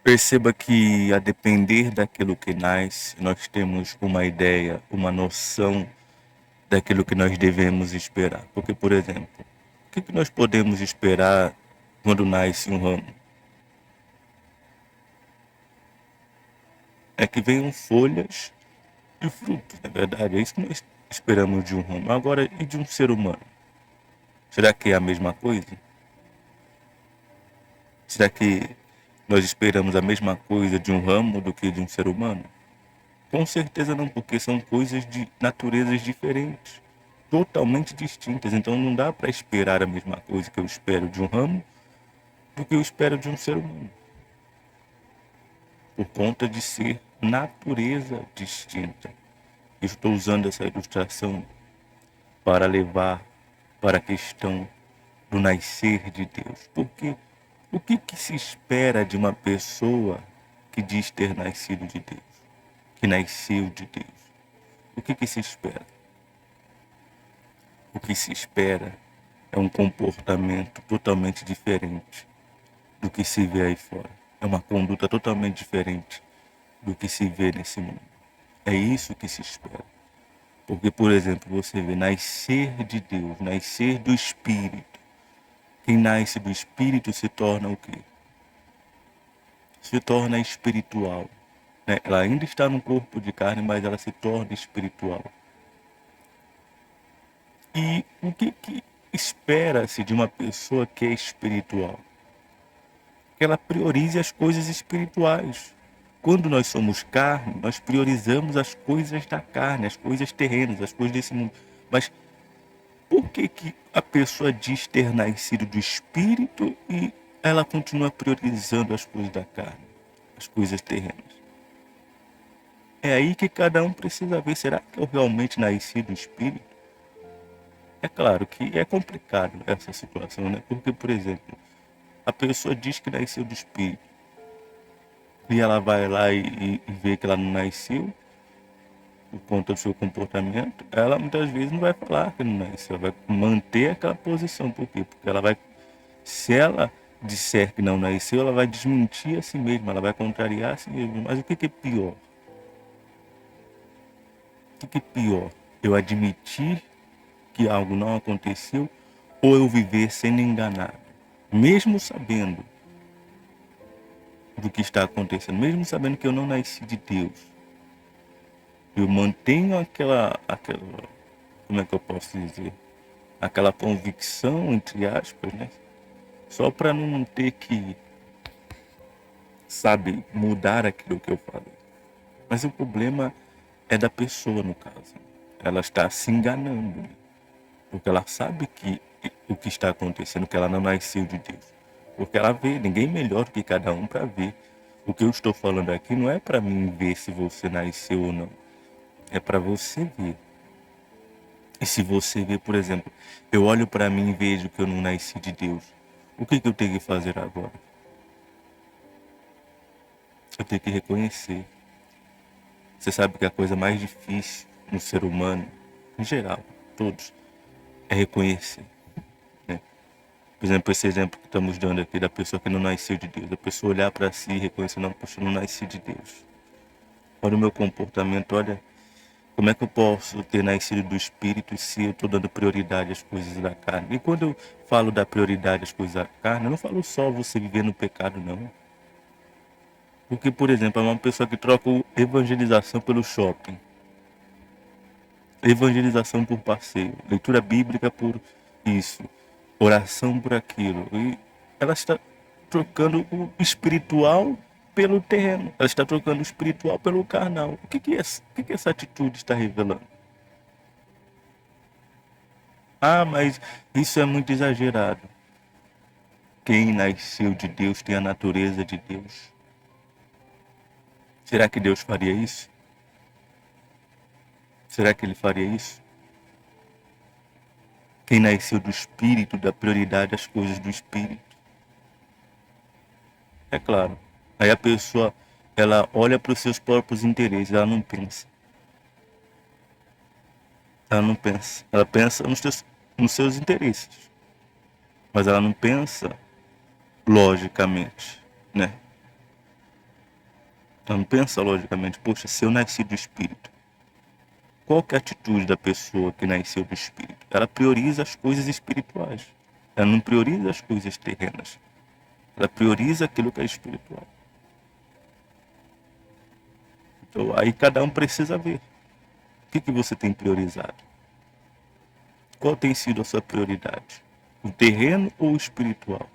Perceba que, a depender daquilo que nasce, nós temos uma ideia, uma noção daquilo que nós devemos esperar. Porque, por exemplo, o que nós podemos esperar quando nasce um ramo? É que venham folhas e frutos, na verdade. É isso que nós esperamos de um ramo. Agora, e de um ser humano? Será que é a mesma coisa? Será que nós esperamos a mesma coisa de um ramo do que de um ser humano? Com certeza não, porque são coisas de naturezas diferentes, totalmente distintas. Então não dá para esperar a mesma coisa que eu espero de um ramo do que eu espero de um ser humano, por conta de ser natureza distinta. Eu estou usando essa ilustração para levar para a questão do nascer de Deus. Porque o que se espera de uma pessoa que diz ter nascido de Deus, que nasceu de Deus? O que se espera? O que se espera é um comportamento totalmente diferente do que se vê aí fora. É uma conduta totalmente diferente do que se vê nesse mundo. É isso que se espera. Porque, por exemplo, você vê nascer de Deus, nascer do Espírito. Quem nasce do Espírito se torna o quê? Se torna espiritual. Né? Ela ainda está no corpo de carne, mas ela se torna espiritual. E o que espera-se de uma pessoa que é espiritual? Que ela priorize as coisas espirituais. Quando nós somos carne, nós priorizamos as coisas da carne, as coisas terrenas, as coisas desse mundo. Mas por que a pessoa diz ter nascido do espírito e ela continua priorizando as coisas da carne, as coisas terrenas? É aí que cada um precisa ver, será que eu realmente nasci do espírito? É claro que é complicado essa situação, né? Porque, por exemplo, a pessoa diz que nasceu do espírito e ela vai lá e vê que ela não nasceu por conta do seu comportamento, ela muitas vezes não vai falar que não nasceu, ela vai manter aquela posição. Por quê? Porque ela vai, se ela disser que não nasceu, ela vai desmentir a si mesma, ela vai contrariar a si mesma. Mas o que é pior? O que é pior? Eu admitir que algo não aconteceu ou eu viver sendo enganado, mesmo sabendo do que está acontecendo, mesmo sabendo que eu não nasci de Deus? Eu mantenho aquela, como é que eu posso dizer? Aquela convicção, entre aspas, né? Só para não ter que, sabe, mudar aquilo que eu falei. Mas o problema é da pessoa, no caso. Ela está se enganando, né? Porque ela sabe que o que está acontecendo, que ela não nasceu de Deus. Porque ela vê, ninguém melhor do que cada um para ver. O que eu estou falando aqui não é para mim ver se você nasceu ou não. É para você ver. E se você vê, por exemplo, eu olho para mim e vejo que eu não nasci de Deus, o que eu tenho que fazer agora? Eu tenho que reconhecer. Você sabe que a coisa mais difícil no ser humano, em geral, todos, é reconhecer, né? Por exemplo, esse exemplo que estamos dando aqui da pessoa que não nasceu de Deus, a pessoa olhar para si e reconhecer, não, poxa, eu não nasci de Deus. Olha o meu comportamento, olha como é que eu posso ter nascido do Espírito se eu estou dando prioridade às coisas da carne. E quando eu falo da prioridade às coisas da carne, eu não falo só você viver no pecado, não. Porque, por exemplo, é uma pessoa que troca evangelização pelo shopping, evangelização por passeio, leitura bíblica por isso, oração por aquilo. E ela está trocando o espiritual pelo terreno. Ela está trocando o espiritual pelo carnal. O que essa atitude está revelando? Ah, mas isso é muito exagerado. Quem nasceu de Deus tem a natureza de Deus. Será que Deus faria isso? Será que ele faria isso? Quem nasceu do Espírito dá prioridade às coisas do Espírito. É claro. Aí a pessoa, ela olha para os seus próprios interesses, ela não pensa. Ela não pensa. Ela pensa nos seus interesses. Mas ela não pensa logicamente, né? Ela não pensa logicamente, poxa, se eu nasci do Espírito, qual que é a atitude da pessoa que nasceu do Espírito? Ela prioriza as coisas espirituais. Ela não prioriza as coisas terrenas. Ela prioriza aquilo que é espiritual. Então, aí cada um precisa ver. O que você tem priorizado? Qual tem sido a sua prioridade? O terreno ou o espiritual?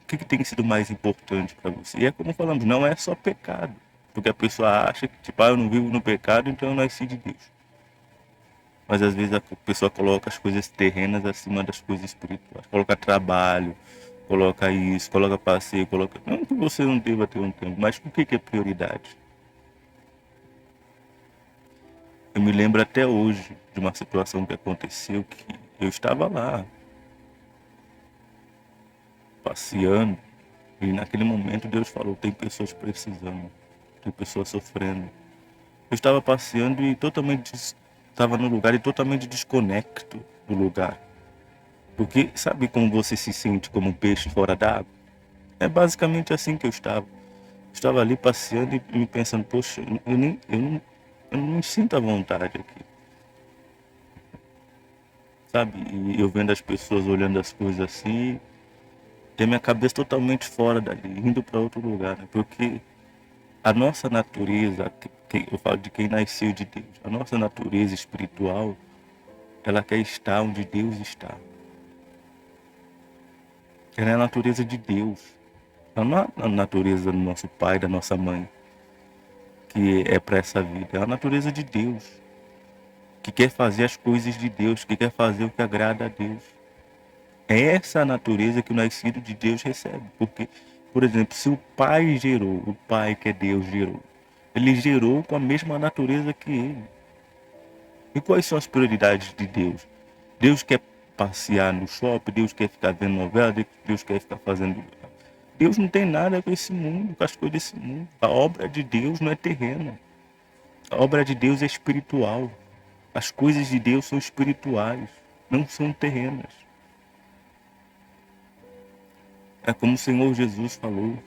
O que tem sido mais importante para você? E é como falamos, não é só pecado. Porque a pessoa acha que, tipo, eu não vivo no pecado, então eu nasci de Deus. Mas às vezes a pessoa coloca as coisas terrenas acima das coisas espirituais. Coloca trabalho, coloca isso, coloca passeio, coloca. Não que você não deva ter um tempo, mas o que é prioridade? Eu me lembro até hoje de uma situação que aconteceu que eu estava lá, passeando, e naquele momento Deus falou, tem pessoas precisando, tem pessoas sofrendo. Eu estava passeando e estava no lugar e totalmente desconecto do lugar. Porque sabe como você se sente como um peixe fora d'água? É basicamente assim que eu estava. Eu estava ali passeando e me pensando, poxa, eu não me sinto à vontade aqui. Sabe? E eu vendo as pessoas olhando as coisas assim, e a minha cabeça totalmente fora dali, indo para outro lugar, né? Porque a nossa natureza, eu falo de quem nasceu de Deus, a nossa natureza espiritual, ela quer estar onde Deus está. Ela é a natureza de Deus. Ela não é a natureza do nosso pai, da nossa mãe, que é para essa vida. É a natureza de Deus, que quer fazer as coisas de Deus, que quer fazer o que agrada a Deus. É essa a natureza que o nascido de Deus recebe. Porque, por exemplo, se o pai gerou, o pai que é Deus gerou, ele gerou com a mesma natureza que ele. E quais são as prioridades de Deus? Deus quer passear no shopping, Deus quer ficar vendo novela, Deus quer ficar fazendo. Deus não tem nada com esse mundo, com as coisas desse mundo. A obra de Deus não é terrena. A obra de Deus é espiritual. As coisas de Deus são espirituais, não são terrenas. É como o Senhor Jesus falou: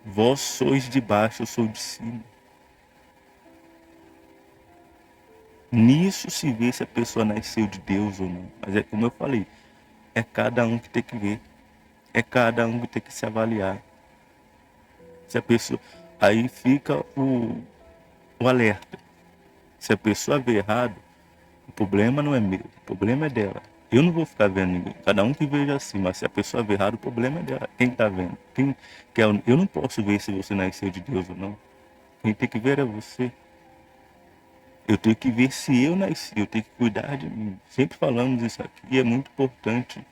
vós sois de baixo, eu sou de cima. Nisso se vê se a pessoa nasceu de Deus ou não. Mas é como eu falei, é cada um que tem que ver. É cada um que tem que se avaliar. Se a pessoa. Aí fica o alerta. Se a pessoa vê errado, o problema não é meu, o problema é dela. Eu não vou ficar vendo ninguém. Cada um que veja assim, mas se a pessoa vê errado, o problema é dela. Quem está vendo? Quem quer? Eu não posso ver se você nasceu de Deus ou não. Quem tem que ver é você. Eu tenho que ver se eu nasci, eu tenho que cuidar de mim. Sempre falamos isso aqui e é muito importante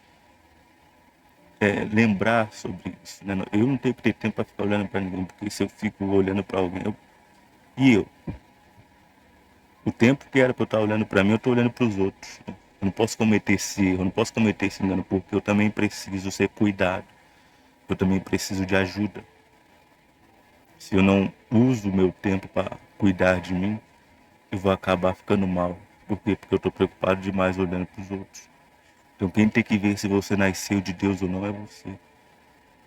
lembrar sobre isso. Né? Eu não tenho que ter tempo para ficar olhando para ninguém, porque se eu fico olhando para alguém, e eu? O tempo que era para eu estar olhando para mim, eu estou olhando para os outros. Né? Eu não posso cometer esse erro, eu não posso cometer esse engano, porque eu também preciso ser cuidado. Eu também preciso de ajuda. Se eu não uso o meu tempo para cuidar de mim, eu vou acabar ficando mal. Por quê? Porque eu estou preocupado demais olhando para os outros. Então quem tem que ver se você nasceu de Deus ou não é você.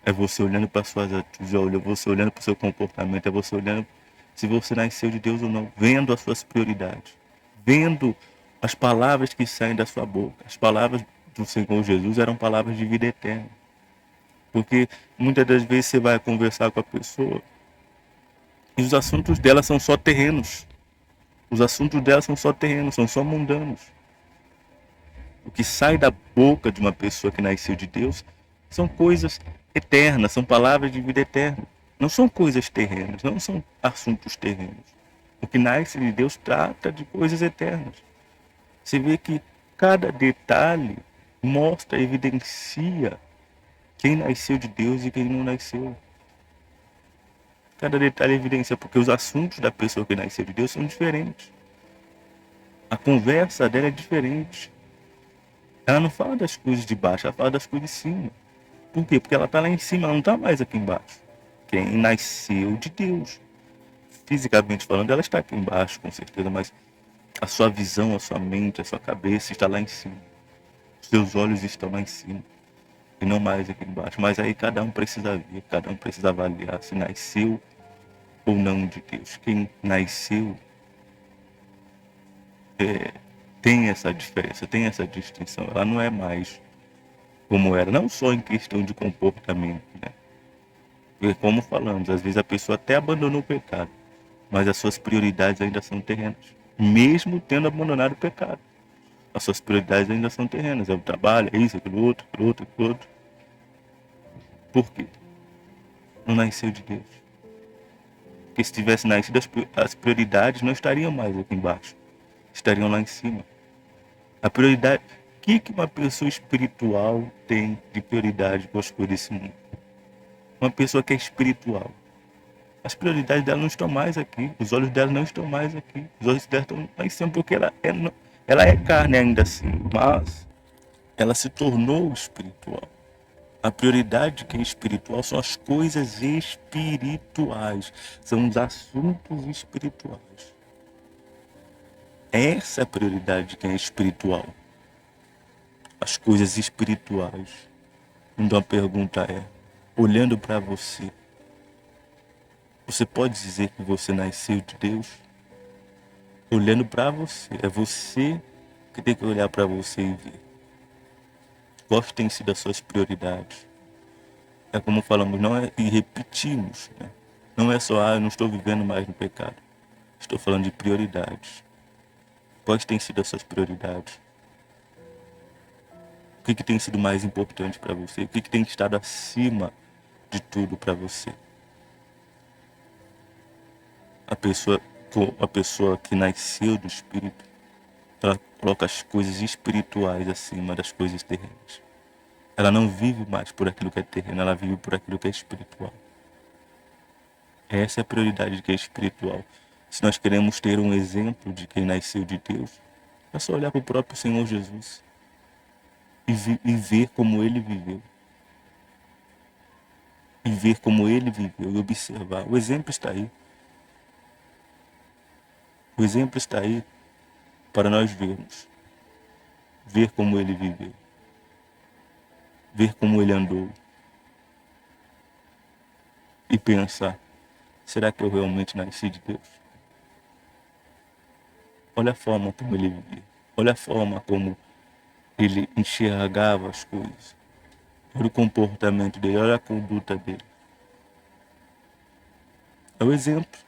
É você olhando para suas atitudes, é você olhando para o seu comportamento, é você olhando se você nasceu de Deus ou não, vendo as suas prioridades, vendo as palavras que saem da sua boca. As palavras do Senhor Jesus eram palavras de vida eterna. Porque muitas das vezes você vai conversar com a pessoa e os assuntos dela são só terrenos. Os assuntos dela são só terrenos, são só mundanos. O que sai da boca de uma pessoa que nasceu de Deus são coisas eternas, são palavras de vida eterna. Não são coisas terrenas, não são assuntos terrenos. O que nasce de Deus trata de coisas eternas. Você vê que cada detalhe mostra, evidencia quem nasceu de Deus e quem não nasceu. Cada detalhe evidencia, porque os assuntos da pessoa que nasceu de Deus são diferentes. A conversa dela é diferente. Ela não fala das coisas de baixo, ela fala das coisas de cima. Por quê? Porque ela está lá em cima, ela não está mais aqui embaixo. Quem nasceu de Deus. Fisicamente falando, ela está aqui embaixo, com certeza, mas a sua visão, a sua mente, a sua cabeça está lá em cima. Os seus olhos estão lá em cima. e não mais aqui embaixo. Mas aí cada um precisa ver, cada um precisa avaliar se nasceu ou não de Deus. Quem nasceu tem essa diferença, tem essa distinção. Ela não é mais como era, não só em questão de comportamento, né? Porque como falamos, às vezes a pessoa até abandonou o pecado, mas as suas prioridades ainda são terrenas. Mesmo tendo abandonado o pecado, as suas prioridades ainda são terrenas. É o trabalho, é isso, aquilo outro, aquilo outro, aquilo outro. Por quê? Não nasceu de Deus. Porque se tivesse nascido, as prioridades não estariam mais aqui embaixo, estariam lá em cima. A prioridade, o que uma pessoa espiritual tem de prioridade com as coisas desse mundo? Uma pessoa que é espiritual, as prioridades dela não estão mais aqui, os olhos dela não estão mais aqui, os olhos dela estão lá em cima, porque ela é carne ainda assim, mas ela se tornou espiritual. A prioridade de quem é espiritual são as coisas espirituais, são os assuntos espirituais. Essa é a prioridade de quem é espiritual, as coisas espirituais. Então a pergunta é, olhando para você, você pode dizer que você nasceu de Deus? Olhando para você, é você que tem que olhar para você e ver quais têm sido as suas prioridades. É como falamos, não é, e repetimos, né? Não é só, eu não estou vivendo mais no pecado. Estou falando de prioridades. Quais têm sido as suas prioridades? O que tem sido mais importante para você? O que tem estado acima de tudo para você? A pessoa que nasceu do Espírito, ela coloca as coisas espirituais acima das coisas terrenas. Ela não vive mais por aquilo que é terreno, ela vive por aquilo que é espiritual. Essa é a prioridade de quem é espiritual. Se nós queremos ter um exemplo de quem nasceu de Deus, é só olhar para o próprio Senhor Jesus e ver como ele viveu. E ver como ele viveu e observar. O exemplo está aí. O exemplo está aí para nós vermos. Ver como ele viveu. Ver como ele andou. E pensar, será que eu realmente nasci de Deus? Olha a forma como ele vivia. Olha a forma como ele enxergava as coisas. Olha o comportamento dele, olha a conduta dele. É o exemplo.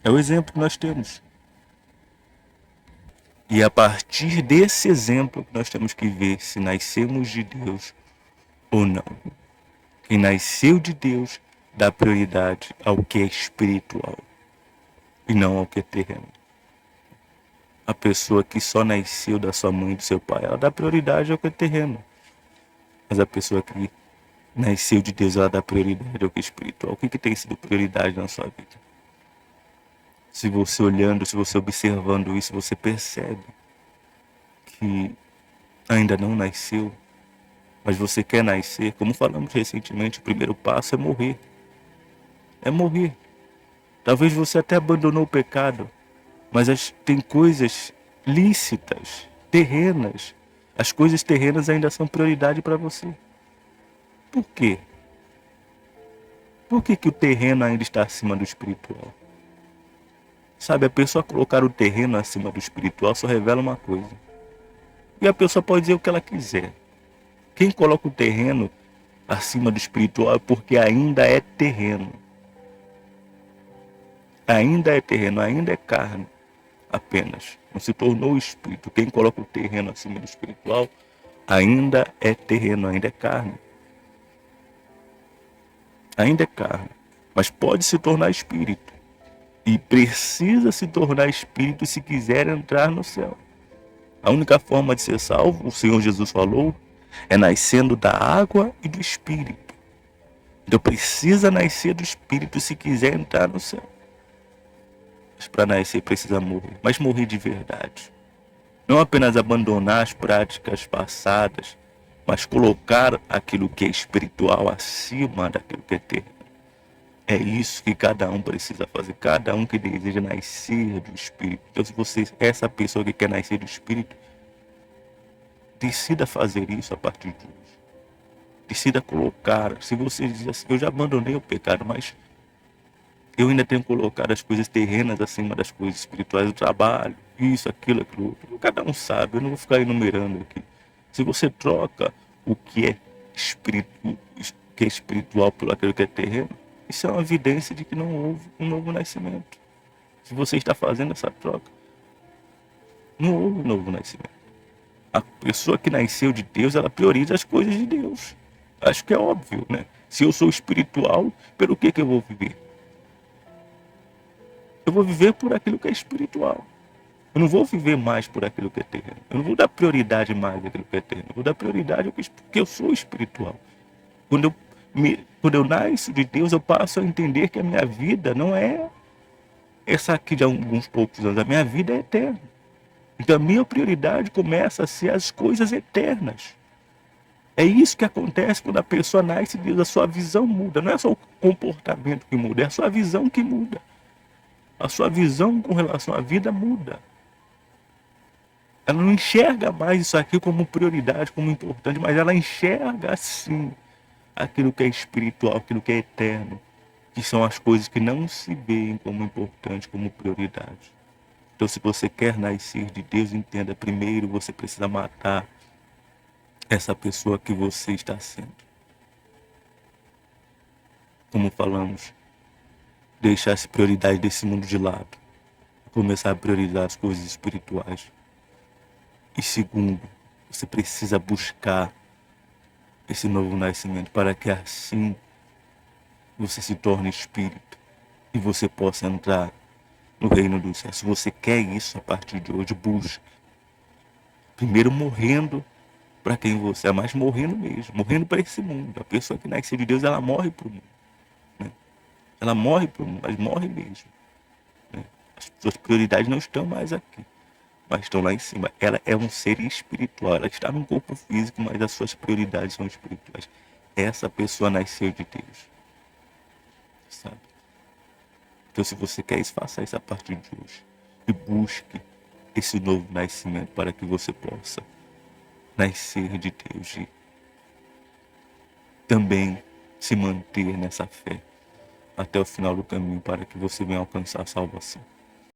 É o exemplo que nós temos. E a partir desse exemplo que nós temos que ver se nascemos de Deus ou não. Quem nasceu de Deus dá prioridade ao que é espiritual e não ao que é terreno. A pessoa que só nasceu da sua mãe e do seu pai, ela dá prioridade ao que é terreno. Mas a pessoa que nasceu de Deus, ela dá prioridade ao que é espiritual. O que tem sido prioridade na sua vida? Se você olhando, se você observando isso, você percebe que ainda não nasceu, mas você quer nascer, como falamos recentemente, o primeiro passo é morrer. É morrer. Talvez você até abandonou o pecado, mas tem coisas lícitas, terrenas. As coisas terrenas ainda são prioridade para você. Por quê? Por que o terreno ainda está acima do espiritual? Sabe, a pessoa colocar o terreno acima do espiritual só revela uma coisa. E a pessoa pode dizer o que ela quiser. Quem coloca o terreno acima do espiritual é porque ainda é terreno. Ainda é terreno, ainda é carne. Apenas. Não se tornou espírito. Quem coloca o terreno acima do espiritual ainda é terreno, ainda é carne. Ainda é carne. Mas pode se tornar espírito. E precisa se tornar espírito se quiser entrar no céu. A única forma de ser salvo, o Senhor Jesus falou, é nascendo da água e do espírito. Então precisa nascer do espírito se quiser entrar no céu. Mas para nascer precisa morrer. Mas morrer de verdade. Não apenas abandonar as práticas passadas, mas colocar aquilo que é espiritual acima daquilo que é terreno. É isso que cada um precisa fazer, cada um que deseja nascer do Espírito. Então, se você é essa pessoa que quer nascer do Espírito, decida fazer isso a partir de hoje. Decida colocar. Se você diz assim, eu já abandonei o pecado, mas eu ainda tenho colocado as coisas terrenas acima das coisas espirituais, do trabalho, isso, aquilo outro. Cada um sabe, eu não vou ficar enumerando aqui. Se você troca o que é espiritual por aquilo que é terreno, isso é uma evidência de que não houve um novo nascimento. Se você está fazendo essa troca, não houve um novo nascimento. A pessoa que nasceu de Deus, ela prioriza as coisas de Deus. Acho que é óbvio, né? Se eu sou espiritual, pelo que eu vou viver? Eu vou viver por aquilo que é espiritual. Eu não vou viver mais por aquilo que é terreno. Eu não vou dar prioridade mais àquilo que é terreno. Eu vou dar prioridade porque eu sou espiritual. Quando eu nasço de Deus, eu passo a entender que a minha vida não é essa aqui de alguns poucos anos. A minha vida é eterna. Então a minha prioridade começa a ser as coisas eternas. É isso que acontece quando a pessoa nasce de Deus. A sua visão muda. Não é só o comportamento que muda, é a sua visão que muda. A sua visão com relação à vida muda. Ela não enxerga mais isso aqui como prioridade, como importante, mas ela enxerga sim aquilo que é espiritual, aquilo que é eterno, que são as coisas que não se veem como importante, como prioridade. Então, se você quer nascer de Deus, entenda, primeiro você precisa matar essa pessoa que você está sendo. Como falamos, deixar essa prioridade desse mundo de lado, começar a priorizar as coisas espirituais. E segundo, você precisa buscar esse novo nascimento para que assim você se torne espírito e você possa entrar no reino dos céus. Se você quer isso a partir de hoje, busque. Primeiro morrendo para quem você é, mas morrendo mesmo, morrendo para esse mundo. A pessoa que nasce de Deus, ela morre para o mundo. Né? Ela morre para o mundo, mas morre mesmo. Né? As suas prioridades não estão mais aqui, mas estão lá em cima. Ela é um ser espiritual, ela está num corpo físico, mas as suas prioridades são espirituais. Essa pessoa nasceu de Deus, sabe? Então, se você quer isso, faça isso a partir de hoje. E busque esse novo nascimento para que você possa nascer de Deus e também se manter nessa fé até o final do caminho para que você venha alcançar a salvação.